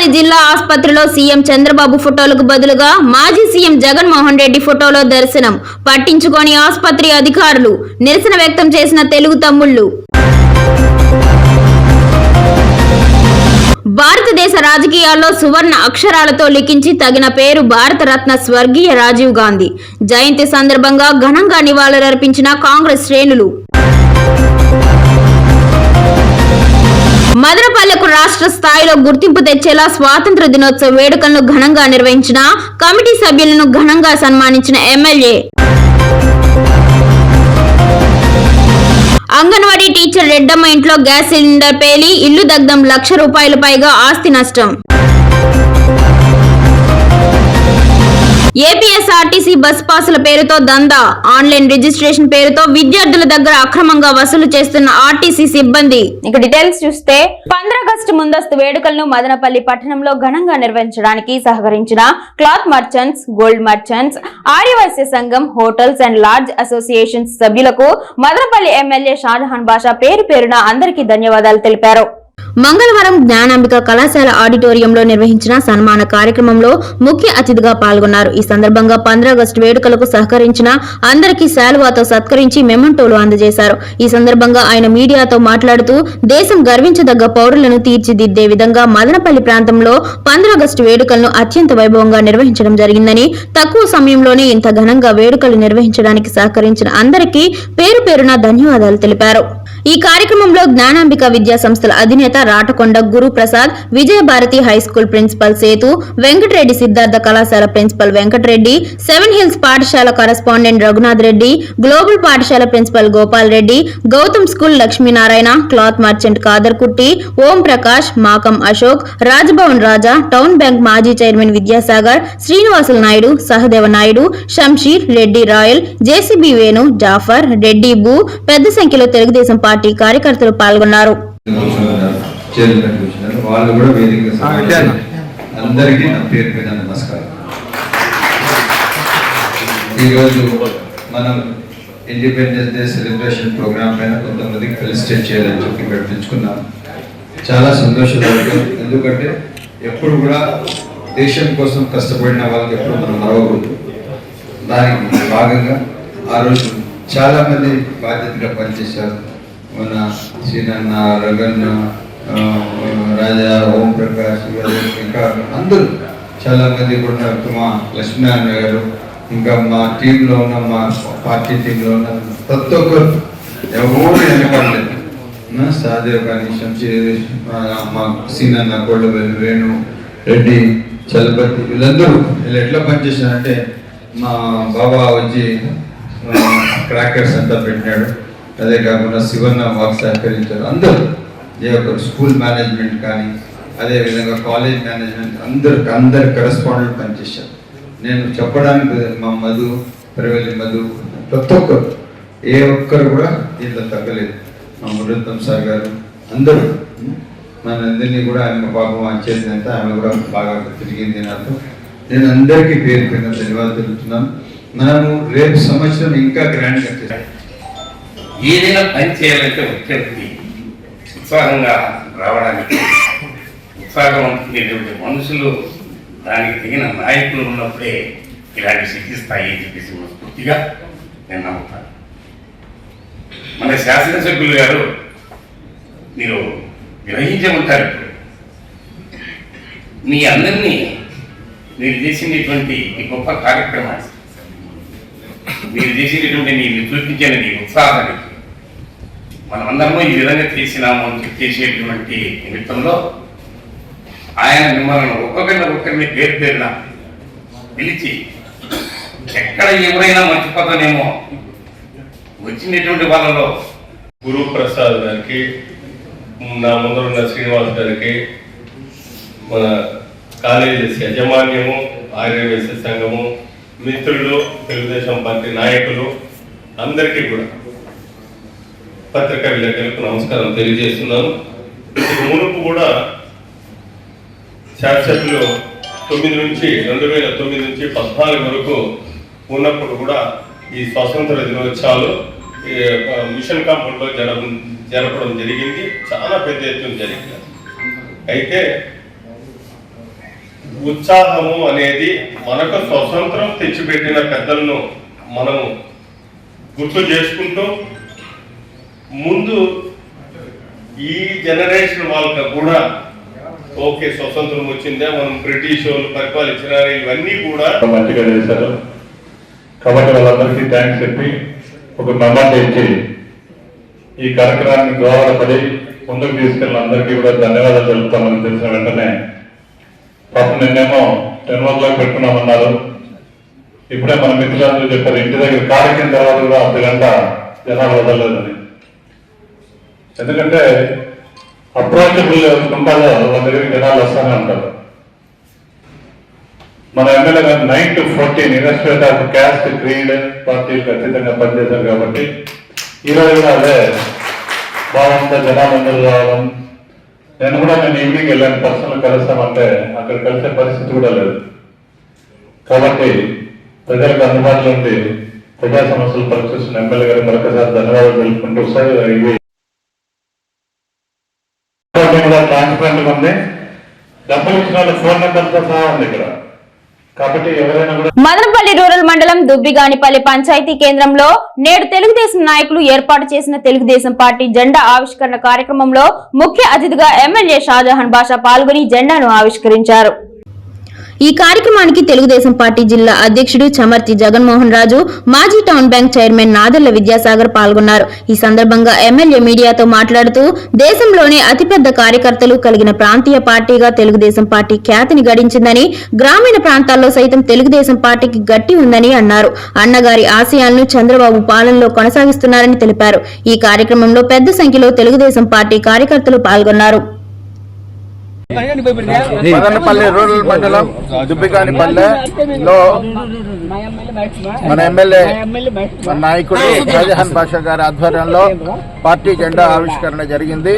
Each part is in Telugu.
మదనపల్లి జిల్లా ఆసుపత్రిలో సీఎం చంద్రబాబు ఫోటోలకు బదులుగా మాజీ సీఎం జగన్మోహన్ రెడ్డి ఫోటోలో దర్శనం పట్టించుకోని ఆసుపత్రి అధికారులు, నిరసన వ్యక్తం చేసిన తెలుగు తమ్ముళ్లు. భారతదేశ రాజకీయాల్లో సువర్ణ అక్షరాలతో లిఖించి తగిన పేరు భారతరత్న స్వర్గీయ రాజీవ్ గాంధీ జయంతి సందర్భంగా ఘనంగా నివాళులర్పించిన కాంగ్రెస్ శ్రేణులు. మదనపల్లెకు రాష్ట్ర స్థాయిలో గుర్తింపు తెచ్చేలా స్వాతంత్ర దినోత్సవ వేడుకలను ఘనంగా నిర్వహించిన కమిటీ సభ్యులను ఘనంగా సన్మానించిన ఎమ్మెల్యే. అంగన్వాడీ టీచర్ రెడ్డమ్మ ఇంట్లో గ్యాస్ సిలిండర్ పేలి ఇల్లు దగ్ధం, ₹1,00,000 పైగా ఆస్తి నష్టం. ఏపీఎస్ఆర్టీసీ బస్ పాసుల పేరుతో దందా, ఆన్లైన్ రిజిస్ట్రేషన్ పేరుతో విద్యార్థుల దగ్గర అక్రమంగా వసూలు చేస్తున్న ఆర్టీసీ సిబ్బంది. ఇక డీటెయిల్స్ చూస్తే 15 ఆగస్టు ముందస్తు వేడుకలను మదనపల్లి పట్టణంలో ఘనంగా నిర్వహించడానికి సహకరించిన cloth merchants, gold merchants, Aryavysya Sangham, hotels and LADS associations సభ్యులకు మదనపల్లి ఎమ్మెల్యే షాజహాన్ బాషా పేరు పేరున అందరికీ ధన్యవాదాలు తెలిపారు. మంగళవారం జ్ఞానాంబిక కళాశాల ఆడిటోరియంలో నిర్వహించిన సన్మాన కార్యక్రమంలో ముఖ్య అతిథిగా పాల్గొన్నారు. ఈ సందర్భంగా 15 ఆగస్టు వేడుకలకు సహకరించిన అందరికీ శాలువాతో సత్కరించి మెమంటోలు అందజేశారు. ఈ సందర్భంగా ఆయన మీడియాతో మాట్లాడుతూ దేశం గర్వించదగ్గ పౌరులను తీర్చిదిద్దే విధంగా మదనపల్లి ప్రాంతంలో 15 ఆగస్టు వేడుకలను అత్యంత వైభవంగా నిర్వహించడం జరిగిందని, తక్కువ సమయంలోనే ఇంత ఘనంగా వేడుకలు నిర్వహించడానికి సహకరించిన అందరికీ పేరు పేరున ధన్యవాదాలు తెలిపారు. ఈ కార్యక్రమంలో జ్ఞానాంబిక విద్యా సంస్థల అధినేత రాటకొండ గురుప్రసాద్, విజయభారతి హైస్కూల్ ప్రిన్సిపల్ సేతు, వెంకటరెడ్డి సిద్ధార్థ కళాశాల ప్రిన్సిపల్ వెంకటరెడ్డి, 7 హిల్స్ పాఠశాల కరెస్పాండెంట్ రఘునాథ్ రెడ్డి, గ్లోబల్ పాఠశాల principal Gopal Reddy, Gautam school Lakshminarayana, cloth merchant Kadarkutty, Om Prakash, Makam Ashok, Rajbhavan Raja, town bank మాజీ chairman Vidyasagar, Srinivasula Naidu, Sahadeva Naidu, Shamsheer, Reddy royal, JCB Venu, Jafar, Reddy బూ పెద్ద సంఖ్యలో తెలుగుదేశం పార్టీ కార్యకర్తలు పాల్గొన్నారు. అందరికీ నా పేరు మీద నమస్కారం. ఈరోజు మనం ఇండిపెండెన్స్ డే సెలబ్రేషన్ ప్రోగ్రామ్ పైన కొంతమందికి ఫెలిసిటేట్ చేయాలని చెప్పి ఇక్కడ పిలుచుకున్నాం. చాలా సంతోషదాయకం. ఎందుకంటే ఎప్పుడు కూడా దేశం కోసం కష్టపడిన వాళ్ళకి ఎప్పుడు మనం మరవకూడదు. దానికి భాగంగా ఆ రోజు చాలా మంది బాధ్యతగా పనిచేశారు. మన సీనన్న, రగన్న, రాజా, ఓం ప్రకాష్, ఇంకా అందరూ చాలా మంది కూడా, మా లక్ష్మీనారాయణ గారు, ఇంకా మా టీంలో ఉన్న, మా పార్టీ టీంలో ఉన్న ప్రతి ఒక్కరు ఎవరు వెనకాడలేదు. సాదేవ్ కానీ, శంషీర్, మా సీనన్న, కోళ్ళవేలు, వేణు, రెడ్డి, చలపతి, వీళ్ళందరూ వీళ్ళు ఎట్లా పనిచేశారంటే, మా బాబా వచ్చి క్రాకర్స్ అంతా పెట్టినాడు. అదే కాకుండా శివన్న వాక్ సహకరించారు. అందరూ స్కూల్ మేనేజ్మెంట్ కానీ, అదేవిధంగా కాలేజ్ మేనేజ్మెంట్, అందరు కరెస్పాండెంట్ పనిచేశారు. నేను చెప్పడానికి మా మధు, పరివెల్లి మధు, ప్రతి ఒక్కరు ఏ ఒక్కరు కూడా దీంట్లో తగ్గలేదు. మా మురళీధర్ సార్ గారు, అందరూ మనందరినీ కూడా ఆమె పాపం చేసినంత ఆమె కూడా బాగా తిరిగింది. నాకు నేను అందరికీ పేరు పైన ధన్యవాదాలు తెలుపుతున్నాను. మనము రేపు సంవత్సరం ఇంకా గ్రాండ్గా చేస్తాం. ఏదైనా పని చేయాలంటే వ్యక్తి ఉత్సాహంగా రావడానికి, ఉత్సాహవంతులైనటువంటి మనుషులు, దానికి తగిన నాయకులు ఉన్నప్పుడే ఇలాంటి సిద్ధిస్తాయి అని చెప్పేసి పూర్తిగా నేను నమ్ముతాను. మన శాసనసభ్యులు గారు మీరు గ్రహించమంటారు. మీ అందరినీ మీరు చేసినటువంటి ఈ గొప్ప కార్యక్రమాన్ని, మీరు చేసినటువంటి మీరు చూపించిన నీ ఉత్సాహానికి మనమందరము ఈ విధంగా చేసినాము అని చేసేటువంటి నిమిత్తంలో ఆయన మిమ్మల్ని ఒక్కొక్కరిని పేరు పేరున పిలిచి, ఎక్కడ ఎవరైనా మర్చిపోతానేమో వచ్చినటువంటి వాళ్ళలో గురుప్రసాద్ గారికి, నా ముందరున్న శ్రీనివాస్ గారికి, మన కాలేజీ యాజమాన్యము, ఆర్యవైశ్య సంఘము, మిత్రులు, తెలుగుదేశం పార్టీ నాయకులు అందరికీ కూడా పత్రికా విలేకరులకు నమస్కారం తెలియజేస్తున్నాను. మునుపు కూడా శాసనసభ్యులు 2009 నుంచి 14 వరకు ఉన్నప్పుడు కూడా ఈ స్వాతంత్ర దినోత్సవాలు మిషన్ కాంపౌండ్లో జరపడం జరిగింది. చాలా పెద్ద ఎత్తున జరిగింది. అయితే ఉత్సాహము అనేది మనకు స్వతంత్రం తెచ్చిపెట్టిన పెద్దలను మనము గుర్తు చేసుకుంటూ ముందు ఈ జనరేషన్ వాళ్ళకి కూడా ఓకే స్వతంత్రం వచ్చిందే, మనం బ్రిటిష్ వాళ్ళు పరిపాలించినారు, ఇవన్నీ కూడా మంచిగా చేశారు. కాబట్టి వాళ్ళందరికీ థ్యాంక్స్ చెప్పి ఒక మెమరీ ఇచ్చి ఈ కార్యక్రమాన్ని దోహదపడి ముందుకు తీసుకెళ్ళిన అందరికీ కూడా ధన్యవాదాలు తెలుపుతామని తెలిసిన వెంటనే పాపం నిన్నేమో 10 పెట్టుకున్నామన్నారు. ఇప్పుడే మన మిత్రులందరూ చెప్పారు ఇంటి దగ్గర కారెక్కిన తర్వాత కూడా అర్ధగంట జనాలు వదలలేదని. ఎందుకంటే అప్రోచబుల్ ఉంటారో వాళ్ళ దగ్గరికి జనాలు వస్తూనే ఉంటారు. మన ఎమ్మెల్యే గారు 9 to 14 ఇరస్పెక్ట్ ఆఫ్ క్యాస్ట్ క్రీడ్ పార్టీలకు అతీతంగా పనిచేశారు. కాబట్టి ఈరోజు కూడా అదే బాగుంటే జనాలు అందరూ రావడం. నేను ఈవినింగ్ వెళ్ళాను పర్సనల్ కలుస్తామంటే అక్కడ కలిసే పరిస్థితి కూడా లేదు. కాబట్టి ప్రజలకు అందుబాటులో ఉండి ప్రజా సమస్యలు పరిశీలిస్తున్న ఎమ్మెల్యే గారు మరొకసారి ధన్యవాదాలు తెలుపుకుంటూ సార్ ఇవి కూడా ట్రాన్స్పరెంట్ గా ఉంది. డబ్బులు ఇచ్చిన వాళ్ళ ఫోన్ నెంబర్తో సహా ఉంది ఇక్కడ. కాబట్టి ఎవరైనా కూడా మదనపల్లి రూరల్ మండలం దుబ్బిగానిపల్లి పంచాయతీ కేంద్రంలో నేడు తెలుగుదేశం నాయకులు ఏర్పాటు చేసిన తెలుగుదేశం పార్టీ జెండా ఆవిష్కరణ కార్యక్రమంలో ముఖ్య అతిథిగా ఎమ్మెల్యే షాజహాన్ బాషా పాల్గొని జెండాను ఆవిష్కరించారు. ఈ కార్యక్రమానికి తెలుగుదేశం పార్టీ జిల్లా అధ్యక్షుడు చమర్తి జగన్మోహన్ రాజు, మాజీ town bank chairman Nadella Vidyasagar పాల్గొన్నారు. ఈ సందర్భంగా ఎమ్మెల్యే మీడియాతో మాట్లాడుతూ దేశంలోనే అతిపెద్ద కార్యకర్తలు కలిగిన ప్రాంతీయ పార్టీగా తెలుగుదేశం పార్టీ ఖ్యాతిని గడించిందని, గ్రామీణ ప్రాంతాల్లో సైతం తెలుగుదేశం పార్టీకి గట్టి ఉందని అన్నారు. అన్నగారి ఆశయాలను చంద్రబాబు పాలనలో కొనసాగిస్తున్నారని తెలిపారు. ఈ కార్యక్రమంలో పెద్ద సంఖ్యలో తెలుగుదేశం పార్టీ కార్యకర్తలు పాల్గొన్నారు. మదనపల్లి రూరల్ మండలం దుబ్బిగానిపల్లెలో మన ఎమ్మెల్యే నాయకుడు షాజహాన్ బాషా గారి ఆధ్వర్యంలో పార్టీ జెండా ఆవిష్కరణ జరిగింది.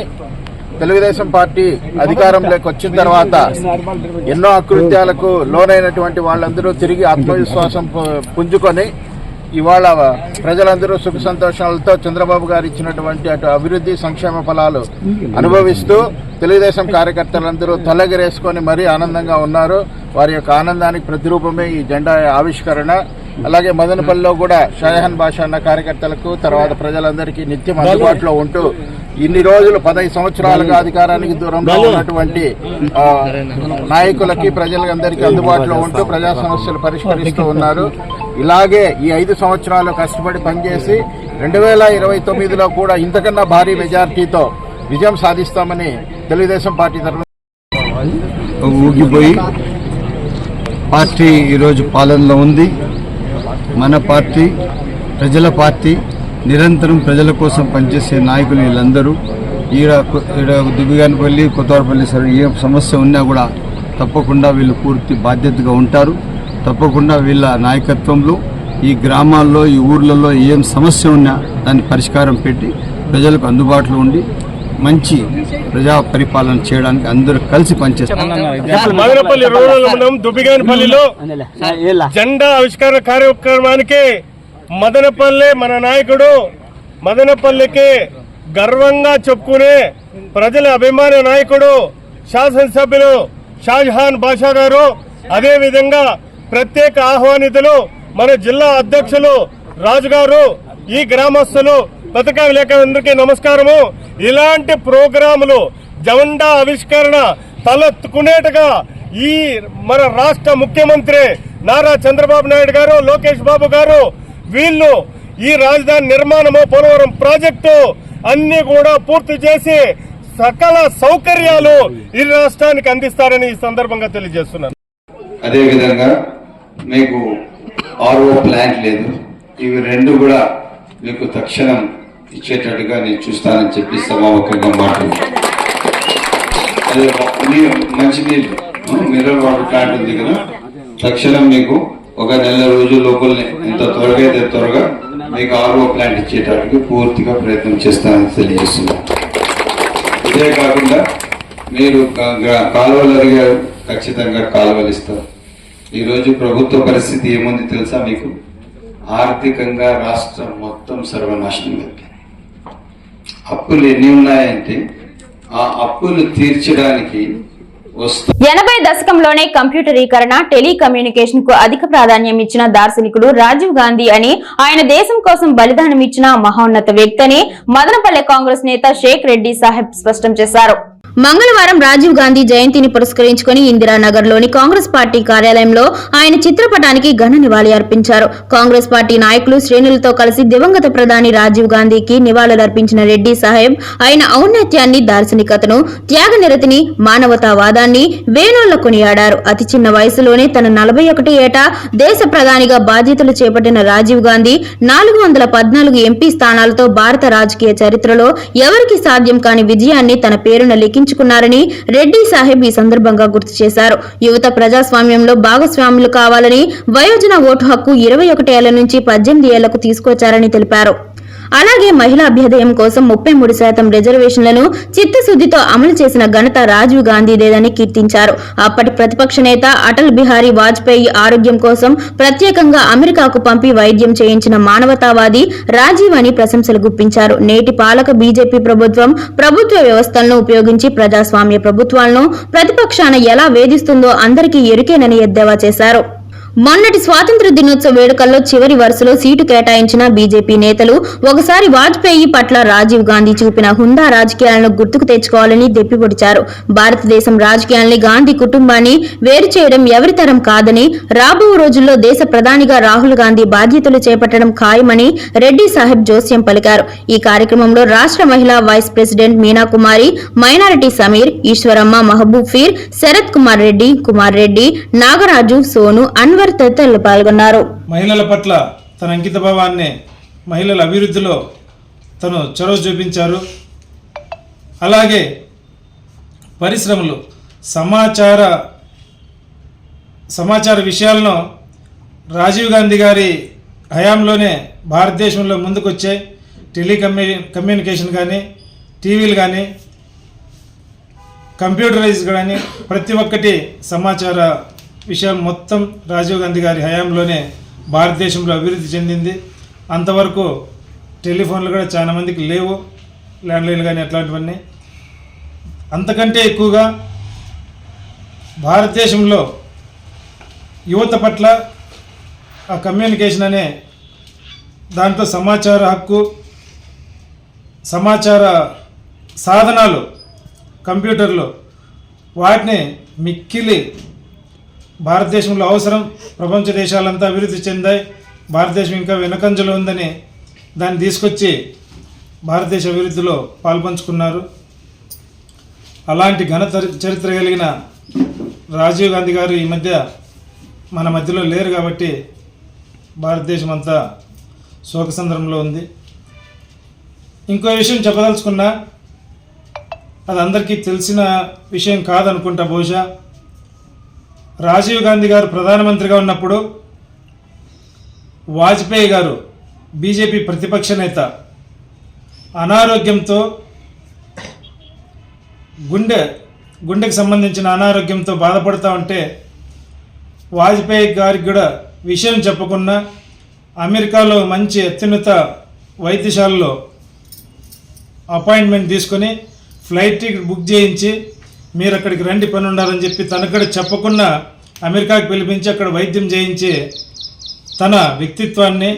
తెలుగుదేశం పార్టీ అధికారంలోకి వచ్చిన తర్వాత ఎన్నో అకృత్యాలకు లోనైనటువంటి వాళ్ళందరూ తిరిగి ఆత్మవిశ్వాసం పుంజుకొని ఇవాళ ప్రజలందరూ సుఖ సంతోషాలతో చంద్రబాబు గారు ఇచ్చినటువంటి అటు అభివృద్ధి సంక్షేమ ఫలాలు అనుభవిస్తూ తెలుగుదేశం కార్యకర్తలందరూ తలెగరేసుకొని మరీ ఆనందంగా ఉన్నారు. వారి యొక్క ఆనందానికి ప్రతిరూపమే ఈ జెండా ఆవిష్కరణ. అలాగే మదనపల్లిలో కూడా షాజహాన్ బాషా అన్న కార్యకర్తలకు తర్వాత ప్రజలందరికీ నిత్యం అందుబాటులో ఉంటూ ఇన్ని రోజులు 15 సంవత్సరాలుగా అధికారానికి దూరంలో ఉన్నటువంటి నాయకులకి ప్రజలందరికీ అందుబాటులో ఉంటూ ప్రజా సమస్యలు పరిష్కరిస్తూ ఉన్నారు. ఇలాగే ఈ 5 సంవత్సరాలు కష్టపడి పనిచేసి 2029లో కూడా ఇంతకన్నా భారీ మెజార్టీతో విజయం సాధిస్తామని తెలుగుదేశం పార్టీ తరఫున ఊగిపోయి పార్టీ ఈరోజు పాలనలో ఉంది. మన పార్టీ ప్రజల పార్టీ, నిరంతరం ప్రజల కోసం పనిచేసే నాయకులు వీళ్ళందరూ. ఈడ దుబ్బిగానిపల్లి, కొత్తవారపల్లి సరే ఏ సమస్య ఉన్నా కూడా తప్పకుండా వీళ్ళు పూర్తి బాధ్యతగా ఉంటారు. తప్పకుండా వీళ్ళ నాయకత్వంలో ఈ గ్రామాల్లో ఈ ఊర్లలో ఏం సమస్య ఉన్నా దాన్ని పరిష్కారం పెట్టి ప్రజలకు అందుబాటులో ఉండి మంచి ప్రజా పరిపాలన చేయడానికి అందరూ కలిసి పనిచేస్తారు. మదనపల్లి రూరల్ మండలం దుబ్బిగానిపల్లిలో జెండా ఆవిష్కరణ కార్యక్రమానికి మదనపల్లి మన నాయకుడు, మదనపల్లికి గర్వంగా చెప్పుకునే ప్రజల అభిమాన నాయకుడు శాసనసభ్యులు షాజహాన్ బాషా గారు, అదేవిధంగా ప్రత్యేక ఆహ్వానితులు మన జిల్లా అధ్యక్షులు రాజు గారు, ఈ గ్రామస్తులు పత్రికా విలేకరులందరికీ నమస్కారము. ఇలాంటి ప్రోగ్రాములు జెండా ఆవిష్కరణ తలెత్తుకునేట్టుగా ఈ మన రాష్ట్ర ముఖ్యమంత్రి నారా చంద్రబాబు నాయుడు గారు, లోకేష్ బాబు గారు వీళ్ళు ఈ రాజధాని నిర్మాణము, పోలవరం ప్రాజెక్టు అన్ని కూడా పూర్తి చేసి సకల సౌకర్యాలు ఈ రాష్ట్రానికి అందిస్తారని ఈ సందర్భంగా తెలియజేస్తున్నాను. అదేవిధంగా మీకు ఆర్ఓ ప్లాంట్ లేదు, ఇవి రెండు కూడా మీకు తక్షణం ఇచ్చేటట్టుగా నేను చూస్తానని చెప్పి సభాముఖంగా మాట్లాడుతున్నాను. అదే మంచినీళ్ళు మినరల్ వాటర్ ప్లాంట్ ఉంది కదా, తక్షణం మీకు ఒక నెల రోజుల లోపలనే ఎంత త్వరగా అయితే త్వరగా మీకు ఆర్ఓ ప్లాంట్ ఇచ్చేటట్టుగా పూర్తిగా ప్రయత్నం చేస్తానని తెలియజేస్తున్నాను. ఇదే కాకుండా మీరు కాలువలు అడిగారు, ఖచ్చితంగా కాలువలు ఇస్తారు. ఈరోజు ప్రభుత్వ పరిస్థితి ఏముంది తెలుసా మీకు? ఆర్థికంగా రాష్ట్రం మొత్తం సర్వనాశనం అయింది. అప్పులు ఎన్ని ఉన్నాయంటే ఆ అప్పులు తీర్చడానికి వస్తుంది. 80 దశకంలోనే కంప్యూటరీకరణ, టెలికమ్యూనికేషన్ కు అధిక ప్రాధాన్యం ఇచ్చిన దార్శనికుడు రాజీవ్ గాంధీ అని, ఆయన దేశం కోసం బలిదానం ఇచ్చిన మహోన్నత వ్యక్తి అని మదనపల్లె కాంగ్రెస్ నేత షేక్ రెడ్డి సాహెబ్ స్పష్టం చేశారు. మంగళవారం రాజీవ్ గాంధీ జయంతిని పురస్కరించుకుని ఇందిరానగర్ లోని కాంగ్రెస్ పార్టీ కార్యాలయంలో ఆయన చిత్రపటానికి ఘన నివాళి అర్పించారు. కాంగ్రెస్ పార్టీ నాయకులు, శ్రేణులతో కలిసి దివంగత ప్రధాని రాజీవ్ గాంధీకి నివాళులర్పించిన రెడ్డి సాహెబ్ ఆయన ఔన్నత్యాన్ని, దార్శనికతను, త్యాగనిరతిని, మానవతావాదాన్ని వేణోళ్ల కొనియాడారు. అతి చిన్న వయసులోనే తన 41 ఏట దేశ ప్రధానిగా బాధ్యతలు చేపట్టిన రాజీవ్ గాంధీ 414 ఎంపీ స్థానాలతో భారత రాజకీయ చరిత్రలో ఎవరికి సాధ్యం కాని విజయాన్ని తన పేరున లిఖించుకున్నారని రెడ్డి సాహెబ్ ఈ సందర్భంగా గుర్తు చేశారు. యువత ప్రజాస్వామ్యంలో భాగస్వాములు కావాలని, వయోజన ఓటు హక్కు 21 ఏళ్ల నుంచి 18 ఏళ్లకు తీసుకొచ్చారని తెలిపారు. అలాగే మహిళా అభ్యుదయం కోసం 33% రిజర్వేషన్లను చిత్తశుద్దితో అమలు చేసిన ఘనత రాజీవ్ గాంధీదేదని కీర్తించారు. అప్పటి ప్రతిపక్ష నేత అటల్ బిహారీ వాజ్పేయి ఆరోగ్యం కోసం ప్రత్యేకంగా అమెరికాకు పంపి వైద్యం చేయించిన మానవతావాది రాజీవ్ అని ప్రశంసలు గుప్పించారు. నేటి పాలక బీజేపీ ప్రభుత్వం ప్రభుత్వ వ్యవస్థలను ఉపయోగించి ప్రజాస్వామ్య ప్రభుత్వాలను ప్రతిపక్షాన ఎలా వేధిస్తుందో అందరికీ ఎరుకేనని ఎద్దేవా చేశారు. మొన్నటి స్వాతంత్ర దినోత్సవ వేడుకల్లో చివరి వరుసలో సీటు కేటాయించిన బీజేపీ నేతలు ఒకసారి వాజ్పేయి పట్ల రాజీవ్ గాంధీ చూపిన హుందా రాజకీయాలను గుర్తుకు తెచ్చుకోవాలని దెప్పిపొడిచారు. భారతదేశం రాజకీయాల్ని, గాంధీ కుటుంబాన్ని వేరు చేయడం ఎవరితరం కాదని, రాబో రోజుల్లో దేశ ప్రధానిగా రాహుల్ గాంధీ బాధ్యతలు చేపట్టడం ఖాయమని రెడ్డి సాహెబ్ జోస్యం పలికారు. ఈ కార్యక్రమంలో రాష్ట్ర మహిళా వైస్ ప్రెసిడెంట్ మీనా కుమారి, మైనారిటీ సమీర్, ఈశ్వరమ్మ, మహబూబ్ ఫీర్, శరత్ కుమార్ రెడ్డి, నాగరాజు, సోను, అన్వర్ తదితరులు పాల్గొన్నారు. మహిళల పట్ల తన అంకిత భావాన్ని, మహిళల అభివృద్ధిలో తను చొరవ చూపించారు. అలాగే పరిశ్రమలు, సమాచార విషయాలను రాజీవ్ గాంధీ గారి హయాంలోనే భారతదేశంలో ముందుకొచ్చాయి. కమ్యూనికేషన్ కానీ, టీవీలు కానీ, కంప్యూటరైజ్ కానీ ప్రతి ఒక్కటి సమాచార విషయం మొత్తం రాజీవ్ గాంధీ గారి హయాంలోనే భారతదేశంలో అభివృద్ధి చెందింది. అంతవరకు టెలిఫోన్లు కూడా చాలా మందికి లేవు, ల్యాండ్లైన్లు కానీ అట్లాంటివన్నీ. అంతకంటే ఎక్కువగా భారతదేశంలో యువత పట్ల ఆ కమ్యూనికేషన్ అనే దాంట్లో సమాచార హక్కు, సమాచార సాధనాలు, కంప్యూటర్లు, వాటిని మిక్కిలి భారతదేశంలో అవసరం. ప్రపంచ దేశాలంతా అభివృద్ధి చెందాయి, భారతదేశం ఇంకా వెనుకంజలో ఉందని దాన్ని తీసుకొచ్చి భారతదేశ అభివృద్ధిలో పాల్పంచుకున్నారు. అలాంటి ఘన చరిత్ర కలిగిన రాజీవ్ గాంధీ గారు ఈ మధ్య మన మధ్యలో లేరు కాబట్టి భారతదేశం అంతా శోకసంద్రంలో ఉంది. ఇంకో విషయం చెప్పదలుచుకున్నా, అది అందరికీ తెలిసిన విషయం కాదనుకుంటా. బహుశా రాజీవ్ గాంధీ గారు ప్రధానమంత్రిగా ఉన్నప్పుడు వాజ్పేయి గారు బీజేపీ ప్రతిపక్ష నేత అనారోగ్యంతో, గుండెకి సంబంధించిన అనారోగ్యంతో బాధపడుతూ ఉంటే వాజ్పేయి గారికి కూడా విషయం చెప్పకుండా అమెరికాలో మంచి అత్యున్నత వైద్యశాలలో అపాయింట్మెంట్ తీసుకొని ఫ్లైట్ టికెట్ బుక్ చేయించి మీరు అక్కడికి రండి, పని ఉండాలని చెప్పి తనక్కడ చెప్పకుండా అమెరికాకి పిలిపించి అక్కడ వైద్యం చేయించి తన వ్యక్తిత్వాన్ని,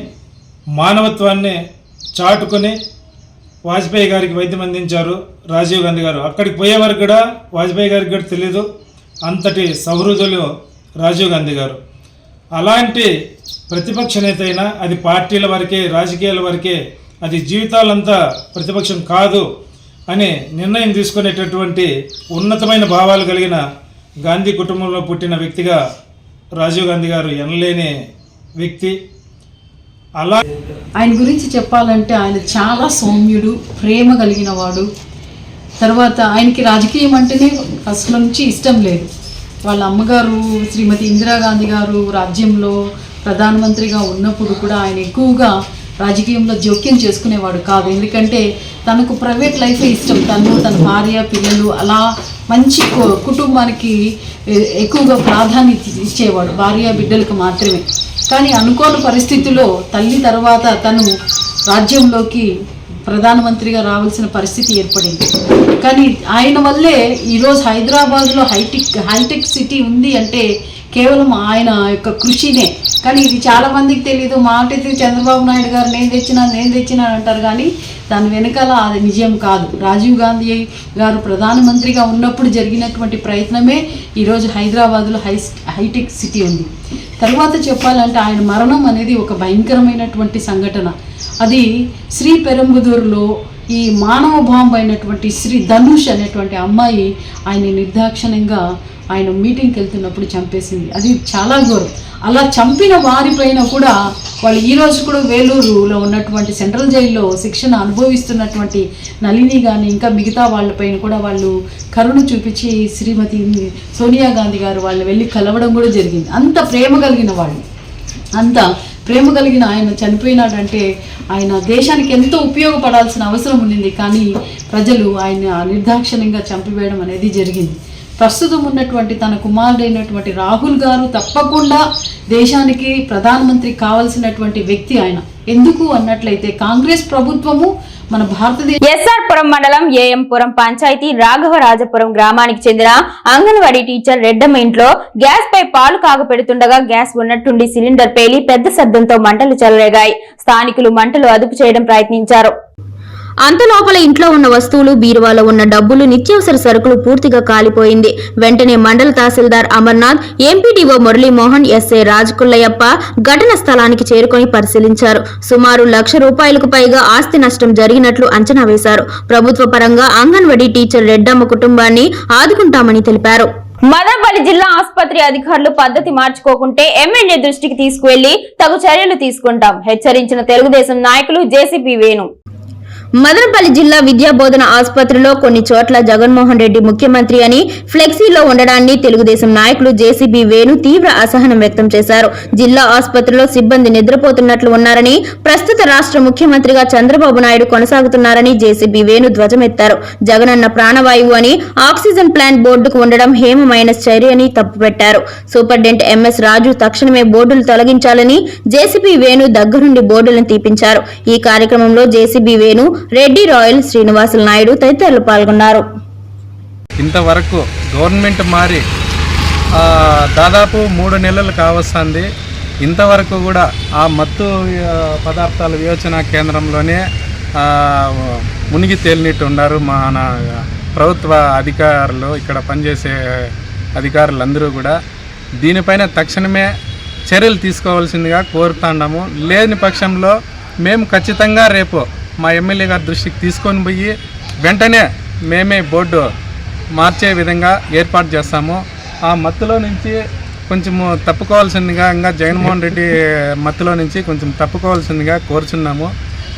మానవత్వాన్ని చాటుకొని వాజ్పేయి గారికి వైద్యం అందించారు రాజీవ్ గాంధీ గారు. అక్కడికి పోయే వరకు కూడా వాజ్పేయి గారికి కూడా తెలియదు, అంతటి సౌహృదులు రాజీవ్ గాంధీ గారు. అలాంటి ప్రతిపక్ష నేత అయినా అది పార్టీల వరకే, రాజకీయాల వరకే, అది జీవితాలంతా ప్రతిపక్షం కాదు అని నిర్ణయం తీసుకునేటటువంటి ఉన్నతమైన భావాలు కలిగిన గాంధీ కుటుంబంలో పుట్టిన వ్యక్తిగా రాజీవ్ గాంధీ గారు ఎనలేని వ్యక్తి. అలా ఆయన గురించి చెప్పాలంటే ఆయన చాలా సౌమ్యుడు, ప్రేమ కలిగిన వాడు. తర్వాత ఆయనకి రాజకీయం అంటేనే ఫస్ట్ నుంచి ఇష్టం లేదు. వాళ్ళ అమ్మగారు శ్రీమతి ఇందిరాగాంధీ గారు రాజ్యంలో ప్రధానమంత్రిగా ఉన్నప్పుడు కూడా ఆయన ఎక్కువగా రాజకీయంలో జోక్యం చేసుకునేవాడు కాదు. ఎందుకంటే తనకు ప్రైవేట్ లైఫే ఇష్టం. తన భార్య, పిల్లలు అలా మంచి కుటుంబానికి ఎక్కువగా ప్రాధాన్యత ఇచ్చేవాడు, భార్య బిడ్డలకు మాత్రమే. కానీ అనుకోని పరిస్థితుల్లో తల్లి తర్వాత తను రాజ్యంలోకి ప్రధానమంత్రిగా రావాల్సిన పరిస్థితి ఏర్పడింది. కానీ ఆయన వల్లే ఈరోజు హైదరాబాద్లో హైటెక్ సిటీ ఉంది అంటే కేవలం ఆయన యొక్క కృషినే. కానీ ఇది చాలా మందికి తెలియదు. మాట అయితే చంద్రబాబు నాయుడు గారు నేను తెచ్చినా అంటారు, కానీ దాని వెనకాల అది నిజం కాదు. రాజీవ్ గాంధీ గారు ప్రధానమంత్రిగా ఉన్నప్పుడు జరిగినటువంటి ప్రయత్నమే ఈరోజు హైదరాబాద్లో హైటెక్ సిటీ ఉంది. తర్వాత చెప్పాలంటే ఆయన మరణం అనేది ఒక భయంకరమైనటువంటి సంఘటన. అది శ్రీ పెరంబదూరులో ఈ మానవ బాంబు అయినటువంటి శ్రీ ధనుష్ అనేటువంటి అమ్మాయి ఆయన నిర్దాక్షిణ్యంగా ఆయన మీటింగ్కి వెళ్తున్నప్పుడు చంపేసింది. అది చాలా ఘోరం. అలా చంపిన వారిపైన కూడా వాళ్ళు ఈరోజు కూడా వేలూరులో ఉన్నటువంటి సెంట్రల్ జైల్లో శిక్షణ అనుభవిస్తున్నటువంటి నళిని కానీ ఇంకా మిగతా వాళ్ళపైన కూడా వాళ్ళు కరుణ చూపించి శ్రీమతి సోనియా గాంధీ గారు వాళ్ళు వెళ్ళి కలవడం కూడా జరిగింది. అంత ప్రేమ కలిగిన వాళ్ళు, అంత ప్రేమ కలిగిన ఆయన చనిపోయినాడంటే ఆయన దేశానికి ఎంతో ఉపయోగపడాల్సిన అవసరం ఉండింది. కానీ ప్రజలు ఆయన నిర్దాక్షిణ్యంగా చంపివేయడం అనేది జరిగింది. ప్రస్తుతం ఉన్నటువంటి తన కుమారుడైనటువంటి రాహుల్ గారు తప్పకుండా దేశానికి ప్రధానమంత్రి కావాల్సినటువంటి వ్యక్తి ఆయన. ఎందుకు అన్నట్లయితే కాంగ్రెస్ ప్రభుత్వము మన భారతదేశ ఎస్ఆర్పురం మండలం ఏఎంపురం పంచాయతీ రాఘవరాజపురం గ్రామానికి చెందిన అంగన్వాడీ టీచర్ రెడ్డమ్మ ఇంట్లో గ్యాస్ పై పాలు కాగపెడుతుండగా గ్యాస్ ఉన్నట్టుండి సిలిండర్ పేలి పెద్ద శబ్దంతో మంటలు చెలరేగాయి. స్థానికులు మంటలు అదుపు చేయడం ప్రయత్నించారు. అంతలోపల ఇంట్లో ఉన్న వస్తువులు, బీరువాలో ఉన్న డబ్బులు, నిత్యావసర సరుకులు పూర్తిగా కాలిపోయింది. వెంటనే మండల తహసీల్దార్ అమర్నాథ్, ఎంపీడీఓ మురళీమోహన్, ఎస్ఐ రాజకుల్లయ్యప్ప ఘటన స్థలానికి చేరుకొని పరిశీలించారు. సుమారు ₹1,00,000కు పైగా ఆస్తి నష్టం జరిగినట్లు అంచనా వేశారు. ప్రభుత్వ పరంగా అంగన్వాడీ టీచర్ రెడ్డమ్మ కుటుంబాన్ని ఆదుకుంటామని తెలిపారు. మదనపల్లి జిల్లా ఆసుపత్రి అధికారులు పద్ధతి మార్చుకోకుంటే ఎమ్మెల్యే దృష్టికి తీసుకువెళ్లి తగు చర్యలు తీసుకుంటాం, హెచ్చరించిన తెలుగుదేశం నాయకులు జేసీపీ వేణు. మదనపల్లి జిల్లా విద్యా బోధన ఆసుపత్రిలో కొన్ని చోట్ల జగన్మోహన్ రెడ్డి ముఖ్యమంత్రి అని ఫ్లెక్సీలో ఉండడాన్ని తెలుగుదేశం నాయకులు జేసీబీ వేణు తీవ్ర అసహనం వ్యక్తం చేశారు. జిల్లా ఆసుపత్రిలో సిబ్బంది నిద్రపోతున్నట్లు ఉన్నారని, ప్రస్తుత రాష్ట్ర ముఖ్యమంత్రిగా చంద్రబాబు నాయుడు కొనసాగుతున్నారని జేసీబీ వేణు ధ్వజమెత్తారు. జగనన్న ప్రాణవాయువు అని ఆక్సిజన్ ప్లాంట్ బోర్డుకు ఉండడం హేమమైన చర్య అని తప్పుపెట్టారు. సూపరింటెండెంట్ ఎంఎస్ రాజు తక్షణమే బోర్డులు తొలగించాలని జేసీబీ వేణు దగ్గరుండి బోర్డులను తీపించారు. ఈ కార్యక్రమంలో జేసీబీ వేణు, రెడ్డి రాయల్, శ్రీనివాసులు నాయుడు తదితరులు పాల్గొన్నారు. ఇంతవరకు గవర్నమెంట్ మారి దాదాపు 3 నెలలు కావస్తుంది. ఇంతవరకు కూడా ఆ మత్తు పదార్థాల వివేచన కేంద్రంలోనే మునిగి తేలినట్టు ఉన్నారు మన ప్రభుత్వ అధికారులు, ఇక్కడ పనిచేసే అధికారులందరూ కూడా. దీనిపైన తక్షణమే చర్యలు తీసుకోవాల్సిందిగా కోరుతున్నాము. లేని పక్షంలో మేము ఖచ్చితంగా రేపు మా ఎమ్మెల్యే గారి దృష్టికి తీసుకొని పోయి వెంటనే మేమే బోర్డు మార్చే విధంగా ఏర్పాటు చేస్తాము. ఆ మత్తులో నుంచి కొంచెము తప్పుకోవాల్సిందిగా, ఇంకా జగన్మోహన్ రెడ్డి మత్తులో నుంచి కొంచెం తప్పుకోవాల్సిందిగా కోరుచున్నాము.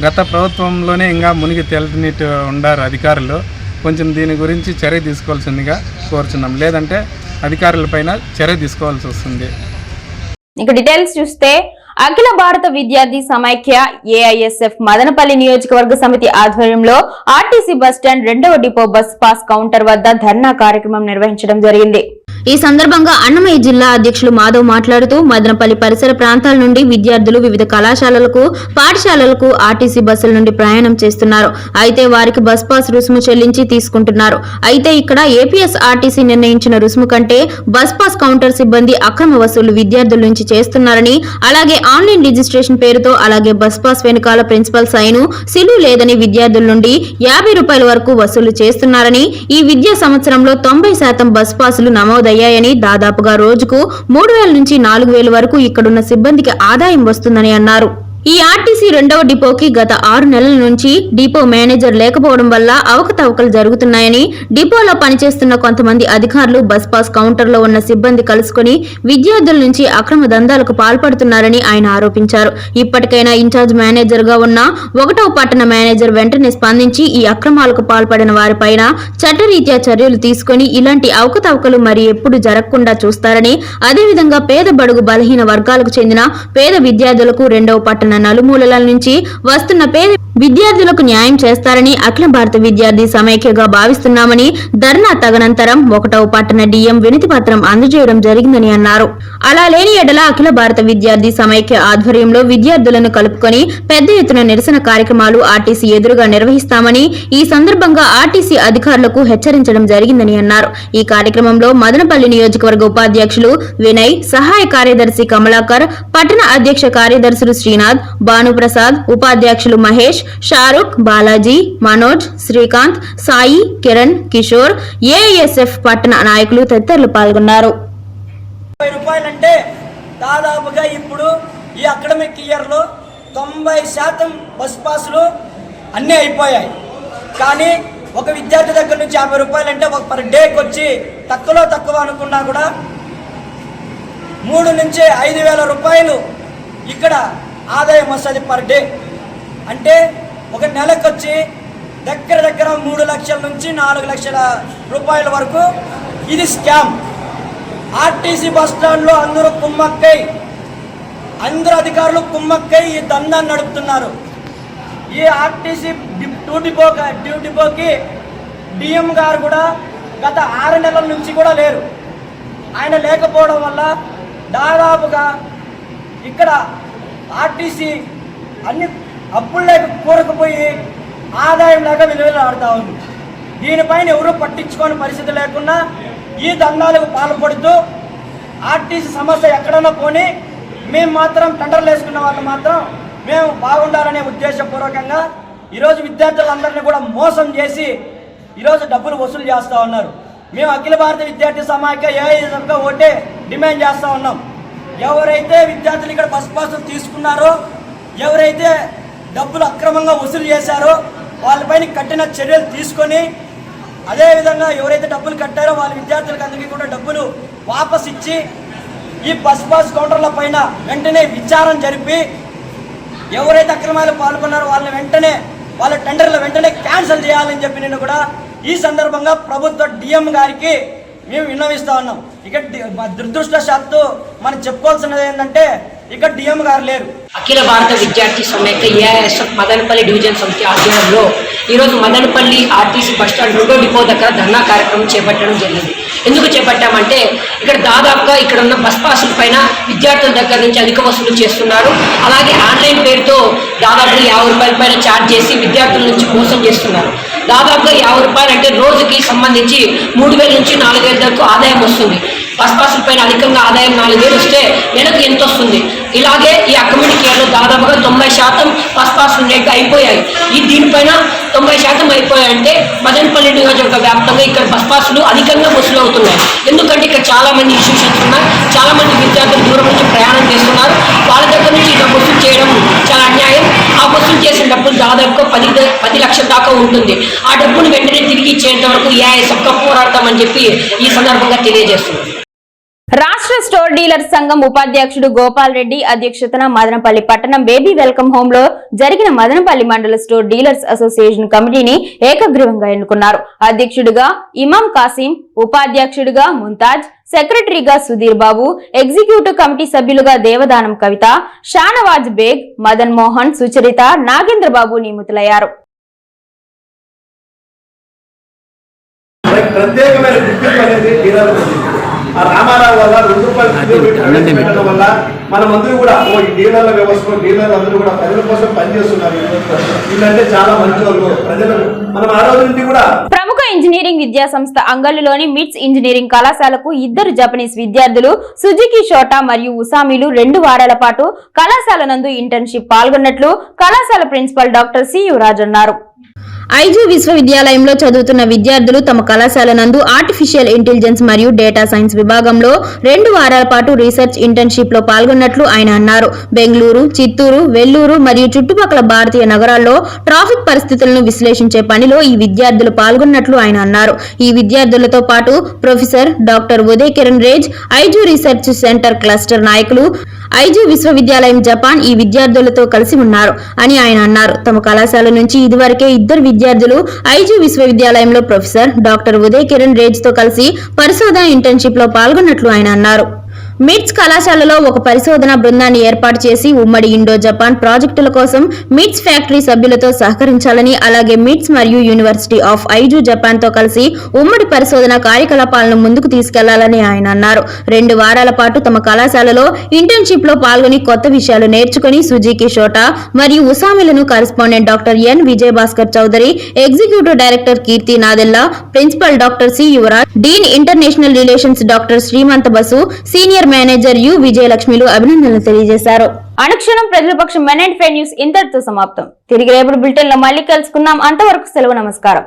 గత ప్రభుత్వంలోనే ఇంకా మునిగి తేలినట్టు ఉండారు అధికారులు. కొంచెం దీని గురించి చర్య తీసుకోవాల్సిందిగా కోరుచున్నాం, లేదంటే అధికారులపైన చర్య తీసుకోవాల్సి వస్తుంది. ఇక డీటెయిల్స్ చూస్తే అఖిల భారత విద్యార్థి సమైక్య ఏఐఎస్ఎఫ్ మదనపల్లి నియోజకవర్గ సమితి ఆధ్వర్యంలో ఆర్టీసీ బస్టాండ్ 2వ డిపో బస్ పాస్ కౌంటర్ వద్ద ధర్నా కార్యక్రమం నిర్వహించడం జరిగింది. ఈ సందర్భంగా అన్నమయ్య జిల్లా అధ్యక్షులు మాధవ్ మాట్లాడుతూ మదనపల్లి పరిసర ప్రాంతాల నుండి విద్యార్థులు వివిధ కళాశాలలకు, పాఠశాలలకు ఆర్టీసీ బస్సుల నుండి ప్రయాణం చేస్తున్నారు. అయితే వారికి బస్ పాస్ రుసుము చెల్లించి తీసుకుంటున్నారు. అయితే ఇక్కడ ఏపీఎస్ ఆర్టీసీ నిర్ణయించిన రుసుము కంటే బస్ పాస్ కౌంటర్ సిబ్బంది అక్రమ వసూలు విద్యార్థుల నుంచి చేస్తున్నారని, అలాగే ఆన్లైన్ రిజిస్ట్రేషన్ పేరుతో, అలాగే బస్ పాస్ వెనుకాల ప్రిన్సిపల్ సైను, సిలువు లేదని విద్యార్థుల నుండి ₹50 వరకు వసూలు చేస్తున్నారని, ఈ విద్యా సంవత్సరంలో 90% బస్ పాసులు నమోదయ్యాయని, దాదాపుగా రోజుకు 3000 నుంచి 4000 వరకు ఇక్కడున్న సిబ్బందికి ఆదాయం వస్తుందని అన్నారు. ఈ ఆర్టీసీ 2వ డిపోకి గత 6 నెలల నుంచి డిపో మేనేజర్ లేకపోవడం వల్ల అవకతవకలు జరుగుతున్నాయని, డిపోలో పనిచేస్తున్న కొంతమంది అధికారులు బస్ పాస్ కౌంటర్ లో ఉన్న సిబ్బంది కలుసుకుని విద్యార్థుల నుంచి అక్రమ దందాలకు పాల్పడుతున్నారని ఆయన ఆరోపించారు. ఇప్పటికైనా ఇన్ఛార్జ్ మేనేజర్ గా ఉన్న 1వ పట్టణ మేనేజర్ వెంటనే స్పందించి ఈ అక్రమాలకు పాల్పడిన వారిపైన చట్టరీత్యా చర్యలు తీసుకుని ఇలాంటి అవకతవకలు మరి ఎప్పుడు జరగకుండా చూస్తారని, అదేవిధంగా పేద బడుగు బలహీన వర్గాలకు చెందిన పేద విద్యార్థులకు 2వ పట్టణ నలుమూలల నుంచి వస్తున్న పేద విద్యార్థులకు న్యాయం చేస్తారని అఖిల భారత విద్యార్థి సమైక్యగా భావిస్తున్నామని ధర్నా తదనంతరం 1వ పట్టణ డిఎం వినతి పత్రం అందజేయడం జరిగిందని అన్నారు. అలా లేని ఎడల అఖిల భారత విద్యార్థి సమైక్య ఆధ్వర్యంలో విద్యార్థులను కలుపుకొని పెద్ద ఎత్తున నిరసన కార్యక్రమాలు ఆర్టీసీ ఎదురుగా నిర్వహిస్తామని ఈ సందర్భంగా ఆర్టీసీ అధికారులకు హెచ్చరించడం జరిగిందని అన్నారు. ఈ కార్యక్రమంలో మదనపల్లి నియోజకవర్గ ఉపాధ్యక్షులు వినయ్, సహాయ కార్యదర్శి కమలాకర్, పట్టణ అధ్యక్ష కార్యదర్శులు శ్రీనాథ్, భానుప్రసాద్, ఉపాధ్యక్షులు మహేష్, షారుఖ్, బాలాజీ, మనోజ్, శ్రీకాంత్, సాయి, కిరణ్, కిషోర్, ఏఐఎస్ఎఫ్ పట్టణ నాయకులు తదితరులు పాల్గొన్నారు. రూపాయలంటే దాదాపుగా ఇప్పుడు ఈ అకాడమిక్ ఇయర్లో 90% బస్ పాసులు అన్నీ అయిపోయాయి. కానీ ఒక విద్యార్థి దగ్గర నుంచి 50 రూపాయలంటే ఒక పర్ డేకి వచ్చి తక్కువలో తక్కువ అనుకున్నా కూడా 3 నుంచి 5,000 రూపాయలు ఇక్కడ ఆదాయం వస్తుంది పర్ డే. అంటే ఒక నెలకు వచ్చి దగ్గర 3 లక్షల నుంచి 4 లక్షల రూపాయల వరకు ఇది స్కామ్. ఆర్టీసీ బస్ స్టాండ్లో అందరూ కుమ్మక్కై, అందరు అధికారులు కుమ్మక్కై ఈ దందాన్ని నడుపుతున్నారు. ఈ ఆర్టీసీ డ్యూటీపోకి డిఎం గారు కూడా గత 6 నెలల నుంచి కూడా లేరు. ఆయన లేకపోవడం వల్ల దాదాపుగా ఇక్కడ ఆర్టీసీ అన్ని అప్పులు లేక కూరకపోయి ఆదాయం లేక విలువలాడుతూ ఉంది. దీనిపైన ఎవరూ పట్టించుకోని పరిస్థితి లేకుండా ఈ దందాలకు పాల్పడుతూ ఆర్టీసీ సమస్య ఎక్కడన్నా పోని మేము మాత్రం టెండర్లు వేసుకున్న వాళ్ళు మాత్రం మేము బాగుండాలనే ఉద్దేశపూర్వకంగా ఈరోజు విద్యార్థులందరినీ కూడా మోసం చేసి ఈరోజు డబ్బులు వసూలు చేస్తూ ఉన్నారు. మేము అఖిల భారత విద్యార్థి సమాఖ్య ఏఐఎస్ఎఫ్గా ఒకటే డిమాండ్ చేస్తూ ఉన్నాం. ఎవరైతే విద్యార్థులు ఇక్కడ బస్ పాసులు తీసుకున్నారో, ఎవరైతే డబ్బులు అక్రమంగా వసూలు చేశారో వాళ్ళపైన కఠిన చర్యలు తీసుకొని, అదేవిధంగా ఎవరైతే డబ్బులు కట్టారో వాళ్ళ విద్యార్థులకు అందరికీ కూడా డబ్బులు వాపస్ ఇచ్చి ఈ బస్ పాస్ కౌంటర్ల పైన వెంటనే విచారణ జరిపి ఎవరైతే అక్రమాలు పాల్గొన్నారో వాళ్ళని వెంటనే వాళ్ళ టెండర్లు వెంటనే క్యాన్సిల్ చేయాలని చెప్పి నేను కూడా ఈ సందర్భంగా ప్రభుత్వ డిఎం గారికి మేము విన్నవిస్తూ ఉన్నాం. ఇక్కడ దురదృష్టవశాత్తు మనం చెప్పుకోవాల్సినది ఏంటంటే ఇక్కడ డిఎం గారు లేరు. అఖిల భారత విద్యార్థి సమైక్య ఏఐఎస్ఎఫ్ మదనపల్లి డివిజన్ సమితి ఆధ్వర్యంలో ఈరోజు మదనపల్లి ఆర్టీసీ బస్టాండ్ 2వ డిపో దగ్గర ధర్నా కార్యక్రమం చేపట్టడం జరిగింది. ఎందుకు చేపట్టామంటే ఇక్కడ దాదాపుగా ఇక్కడ ఉన్న బస్ పాసుల పైన విద్యార్థుల దగ్గర నుంచి అధిక వసూలు చేస్తున్నారు. అలాగే ఆన్లైన్ పేరుతో దాదాపు 50 రూపాయల పైన ఛార్జ్ చేసి విద్యార్థుల నుంచి మోసం చేస్తున్నారు. దాదాపుగా 50 రూపాయలు అంటే రోజుకి సంబంధించి 3,000 నుంచి 4,000 వరకు ఆదాయం వస్తుంది. బస్ పాసుల పైన అధికంగా ఆదాయం 4,000 వస్తే నెలకు ఎంత వస్తుంది? ఇలాగే ఈ అకాడమిక్ ఇయర్లో దాదాపుగా 90% బస్ పాసులు నెట్ అయిపోయాయి. దీనిపైన 90% అయిపోయాయంటే మదనపల్లి నియోజకవర్గ వ్యాప్తంగా ఇక్కడ బస్ పాసులు అధికంగా వసూలు అవుతున్నాయి. ఎందుకంటే ఇక్కడ చాలా మంది ఇన్స్టిట్యూషన్స్ ఉన్నాయి, చాలా మంది విద్యార్థులు దూరం నుంచి ప్రయాణం చేస్తున్నారు. వాళ్ళ దగ్గర నుంచి ఇలా వసూలు చేయడం చాలా అన్యాయం. ఆ వసూలు చేసిన డబ్బులు దాదాపుగా 10 లక్షల దాకా ఉంటుంది. ఆ డబ్బును వెంటనే తిరిగి ఇచ్చేంత వరకు ఏఐఎస్ఎఫ్గా పోరాడతామని చెప్పి ఈ సందర్భంగా తెలియజేస్తున్నారు. రాష్ట్ర స్టోర్ డీలర్స్ సంఘం ఉపాధ్యక్షుడు గోపాల్ రెడ్డి అధ్యక్షతన మదనపల్లి పట్టణం బేబీ వెల్కమ్ హోమ్ లో జరిగిన మదనపల్లి మండల స్టోర్ డీలర్స్ అసోసియేషన్ కమిటీని ఏకగ్రీవంగా ఎన్నుకున్నారు. అధ్యక్షుడిగా ఇమాం కాసిం, ఉపాధ్యక్షుడిగా ముంతాజ్, సెక్రటరీగా సుధీర్ బాబు, ఎగ్జిక్యూటివ్ కమిటీ సభ్యులుగా దేవదానం కవిత, షానవాజ్ బేగ్, మదన్ మోహన్, సుచరిత, నాగేంద్ర బాబు నియమితులయ్యారు. ఆ రామారావు వల్ల 2 రూపాయలు పెట్టడం వల్ల మనమందరూ కూడా ఈ డీలర్ల వ్యవస్థలో డీలర్లు అందరూ కూడా ప్రజల కోసం పనిచేస్తున్నారు. వీళ్ళంటే చాలా మంచి వాళ్ళు. ప్రజలకు మనం ఆ రోజు నుండి కూడా ప్రముఖ ఇంజనీరింగ్ విద్యా సంస్థ అంగళ్ళులోని మిట్స్ ఇంజనీరింగ్ కళాశాలకు 2 జపనీస్ విద్యార్థులు సుజుకి షోటా మరియు ఉసామిలు 2 వారాల పాటు కళాశాల నందు ఇంటర్న్షిప్ పాల్గొన్నట్లు కళాశాల ప్రిన్సిపల్ డాక్టర్ సి యువరాజ్ అన్నారు. ఐజు విశ్వవిద్యాలయంలో చదువుతున్న విద్యార్థులు తమ కళాశాల నందు ఆర్టిఫిషియల్ ఇంటెలిజెన్స్ మరియు డేటా సైన్స్ విభాగంలో 2 వారాల పాటు రీసెర్చ్ ఇంటర్న్షిప్ లో పాల్గొన్నట్లు ఆయన అన్నారు. బెంగళూరు, చిత్తూరు, వెల్లూరు మరియు చుట్టుపక్కల భారతీయ నగరాల్లో ట్రాఫిక్ పరిస్థితులను విశ్లేషించే పనిలో ఈ విద్యార్థులు పాల్గొన్నట్లు ఆయన అన్నారు. ఈ విద్యార్థులతో పాటు ప్రొఫెసర్ డాక్టర్ ఉదయ్ కిరణ్ రేజ్, ఐజు రీసెర్చ్ సెంటర్ క్లస్టర్ నాయకులు, ఐజు విశ్వవిద్యాలయం జపాన్ ఈ విద్యార్థులతో కలిసి ఉన్నారు అని ఆయన అన్నారు. తమ కళాశాల నుంచి ఇదివరకే 2 విద్యార్థులు ఐజు విశ్వవిద్యాలయంలో ప్రొఫెసర్ డాక్టర్ ఉదయ్ కిరణ్ రేజ్ తో కలిసి పరిశోధన ఇంటర్న్షిప్ లో పాల్గొన్నట్లు ఆయన అన్నారు. మిట్స్ కళాశాలలో ఒక పరిశోధన బృందాన్ని ఏర్పాటు చేసి ఉమ్మడి ఇండో జపాన్ ప్రాజెక్టుల కోసం మిట్స్ ఫ్యాక్టరీ సభ్యులతో సహకరించాలని, అలాగే మిట్స్ మరియు యూనివర్సిటీ ఆఫ్ ఐజు జపాన్ తో కలిసి ఉమ్మడి పరిశోధన కార్యకలాపాలను ముందుకు తీసుకెళ్లాలని ఆయన అన్నారు. 2 వారాల పాటు తమ కళాశాలలో ఇంటర్న్షిప్ లో పాల్గొని కొత్త విషయాలు నేర్చుకుని సుజుకి షోటా మరియు ఉసామిలను correspondent doctor N Vijayabhaskar Chowdary, executive director Keerthi Nadella, principal doctor C Yuvaraj, dean international relations doctor Srimanta Basu, senior manager U విజయలక్ష్మిలు అభినందనలు తెలియజేశారు. అనుక్షణం ప్రజల పక్షం మెన్ అండ్ ఫెయిర్ న్యూస్ ఇంతటితో సమాప్తం. తిరిగి రేపటి బులెటిన్ లో మళ్ళీ కలుసుకుందాం. అంతవరకు సెలవు, నమస్కారం.